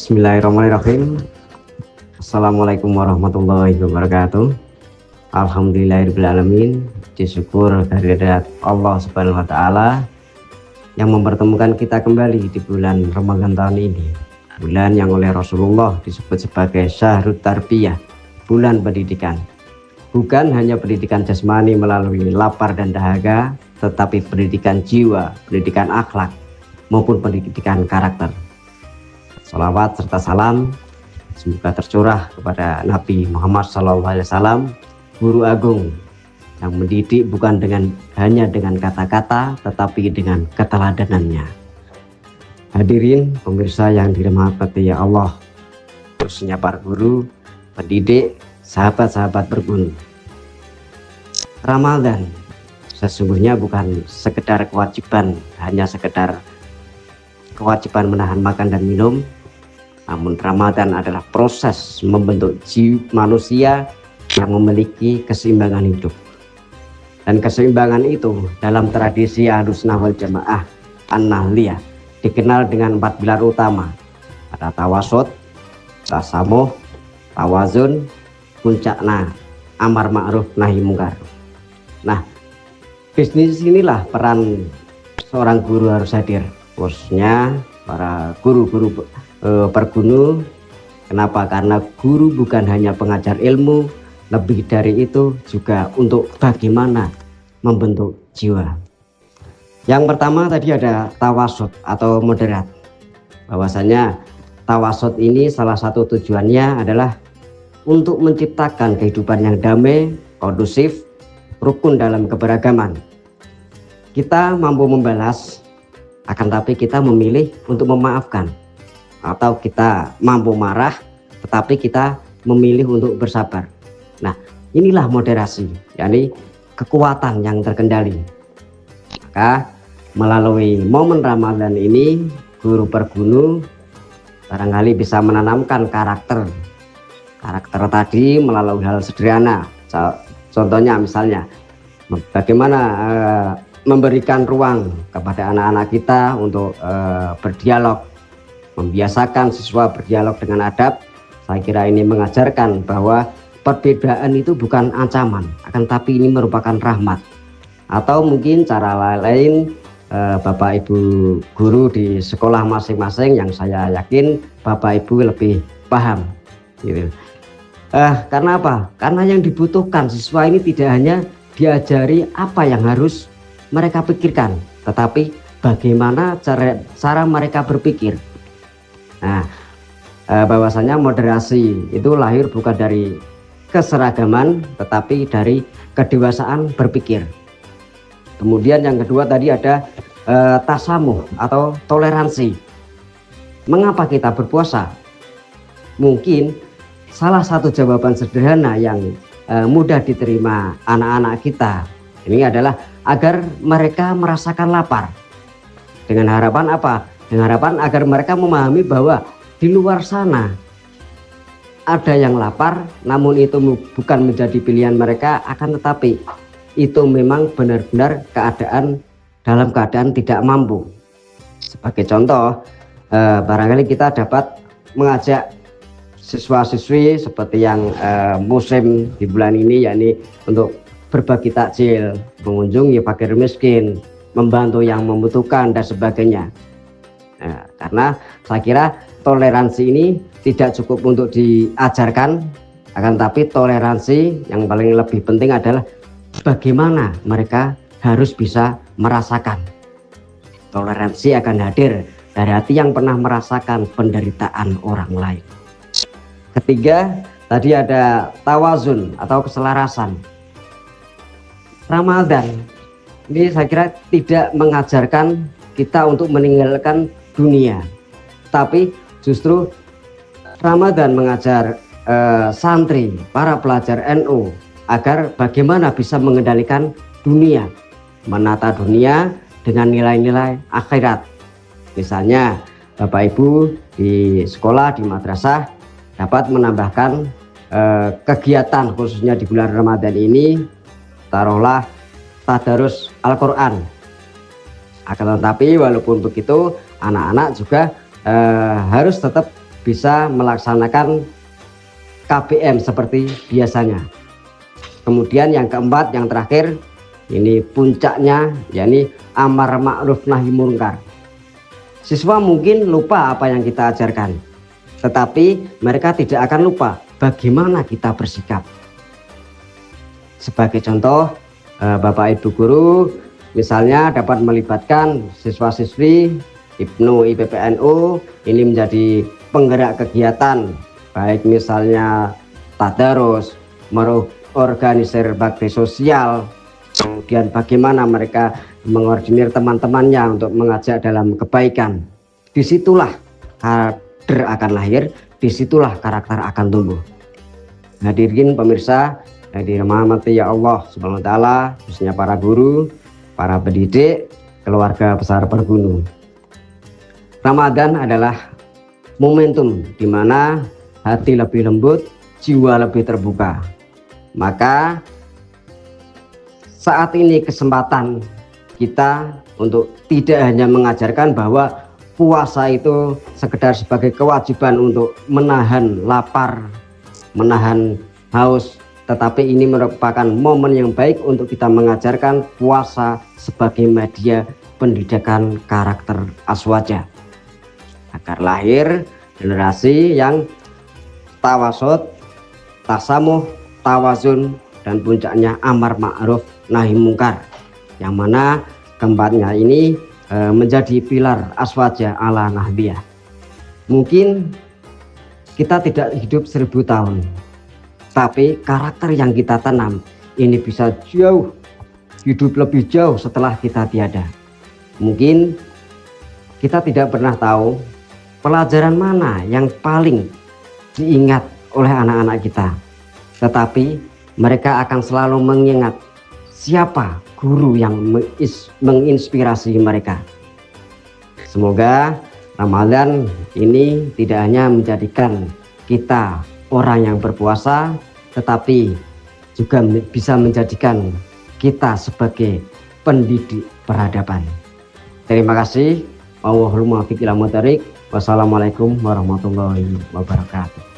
Bismillahirrahmanirrahim. Assalamualaikum warahmatullahi wabarakatuh. Alhamdulillahirrahmanirrahim. Disyukur kehadirat Allah Subhanahu wa Ta'ala yang mempertemukan kita kembali di bulan Ramadan tahun ini, bulan yang oleh Rasulullah disebut sebagai Syahrut Tarbiyah, bulan pendidikan. Bukan hanya pendidikan jasmani melalui lapar dan dahaga, tetapi pendidikan jiwa, pendidikan akhlak, maupun pendidikan karakter. Salawat serta salam semoga tercurah kepada Nabi Muhammad SAW, guru agung yang mendidik bukan hanya dengan kata-kata, tetapi dengan keteladanannya. Hadirin pemirsa yang dirahmati ya Allah, khususnya para guru, pendidik, sahabat-sahabat berguru. Ramadan sesungguhnya bukan sekedar kewajiban, hanya sekedar kewajiban menahan makan dan minum, namun Ramadan adalah proses membentuk manusia yang memiliki keseimbangan hidup. Dan keseimbangan itu dalam tradisi Ahlussunnah wal Jamaah An-Nahliyah dikenal dengan 4 pilar utama. Ada tawasud, tasamuh, tawazun, puncakna, amar ma'ruf, nahi mungkar. Nah, bisnis inilah peran seorang guru harus hadir, khususnya para guru-guru pergunu. Kenapa? Karena guru bukan hanya pengajar ilmu, lebih dari itu juga untuk bagaimana membentuk jiwa. Yang pertama tadi ada tawasud atau moderat. Bahwasanya tawasud ini salah satu tujuannya adalah untuk menciptakan kehidupan yang damai, kondusif, rukun dalam keberagaman. Kita mampu membalas, akan tapi kita memilih untuk memaafkan, atau kita mampu marah tetapi kita memilih untuk bersabar. Nah, inilah moderasi, yakni kekuatan yang terkendali. Maka melalui momen Ramadan ini, guru pergunu barangkali bisa menanamkan karakter tadi melalui hal sederhana. Contohnya misalnya bagaimana memberikan ruang kepada anak-anak kita untuk berdialog, membiasakan siswa berdialog dengan adab. Saya kira ini mengajarkan bahwa perbedaan itu bukan ancaman, akan tapi ini merupakan rahmat. Atau mungkin cara lain, Bapak Ibu guru di sekolah masing-masing yang saya yakin Bapak Ibu lebih paham gitu. Karena apa? Karena yang dibutuhkan siswa ini tidak hanya diajari apa yang harus mereka pikirkan, tetapi bagaimana cara mereka berpikir. Nah, bahwasanya moderasi itu lahir bukan dari keseragaman, tetapi dari kedewasaan berpikir. Kemudian yang kedua tadi ada tasamuh atau toleransi. Mengapa kita berpuasa? Mungkin salah satu jawaban sederhana yang mudah diterima anak-anak kita ini adalah agar mereka merasakan lapar. Dengan harapan apa? Dengan harapan agar mereka memahami bahwa di luar sana ada yang lapar, namun itu bukan menjadi pilihan mereka, akan tetapi itu memang benar-benar dalam keadaan tidak mampu. Sebagai contoh, barangkali kita dapat mengajak siswa-siswi seperti yang musim di bulan ini, yakni untuk berbagi takjil, mengunjungi fakir miskin, membantu yang membutuhkan dan sebagainya. Nah, karena saya kira toleransi ini tidak cukup untuk diajarkan, akan tapi toleransi yang paling lebih penting adalah bagaimana mereka harus bisa merasakan. Toleransi akan hadir dari hati yang pernah merasakan penderitaan orang lain. Ketiga, tadi ada tawazun atau keselarasan. Ramadan ini saya kira tidak mengajarkan kita untuk meninggalkan dunia, tapi justru Ramadan mengajar santri, para pelajar NU agar bagaimana bisa mengendalikan dunia, menata dunia dengan nilai-nilai akhirat. Misalnya Bapak Ibu di sekolah, di madrasah dapat menambahkan kegiatan khususnya di bulan Ramadan ini, taruhlah tadarus Al-Quran. Akan tetapi walaupun begitu, anak-anak juga harus tetap bisa melaksanakan KBM seperti biasanya. Kemudian yang keempat, yang terakhir, ini puncaknya, yakni amar ma'ruf nahi munkar. Siswa mungkin lupa apa yang kita ajarkan, tetapi mereka tidak akan lupa bagaimana kita bersikap. Sebagai contoh, Bapak Ibu guru misalnya dapat melibatkan siswa-siswi Ibnu IPPNU ini menjadi penggerak kegiatan, baik misalnya tadarus, organisir bakti sosial, kemudian bagaimana mereka mengordinir teman-temannya untuk mengajak dalam kebaikan. Disitulah kader akan lahir, disitulah karakter akan tumbuh. Hadirin pemirsa yang dirahmati ya Allah Subhanahu wa taala, khususnya para guru, para pendidik, keluarga besar Pergunu. Ramadan adalah momentum di mana hati lebih lembut, jiwa lebih terbuka. Maka saat ini kesempatan kita untuk tidak hanya mengajarkan bahwa puasa itu sekedar sebagai kewajiban untuk menahan lapar, menahan haus, tetapi ini merupakan momen yang baik untuk kita mengajarkan puasa sebagai media pendidikan karakter aswaja, agar lahir generasi yang tawasud, tasamuh, tawazun, dan puncaknya amar ma'ruf nahi mungkar, yang mana keempatnya ini menjadi pilar aswaja ala nahbiyah. Mungkin kita tidak hidup 1000 tahun, tapi karakter yang kita tanam ini bisa jauh hidup lebih jauh setelah kita tiada. Mungkin kita tidak pernah tahu pelajaran mana yang paling diingat oleh anak-anak kita, tetapi mereka akan selalu mengingat siapa guru yang menginspirasi mereka. Semoga Ramadan ini tidak hanya menjadikan kita orang yang berpuasa, tetapi juga bisa menjadikan kita sebagai pendidik peradaban. Terima kasih. Wassalamualaikum warahmatullahi wabarakatuh.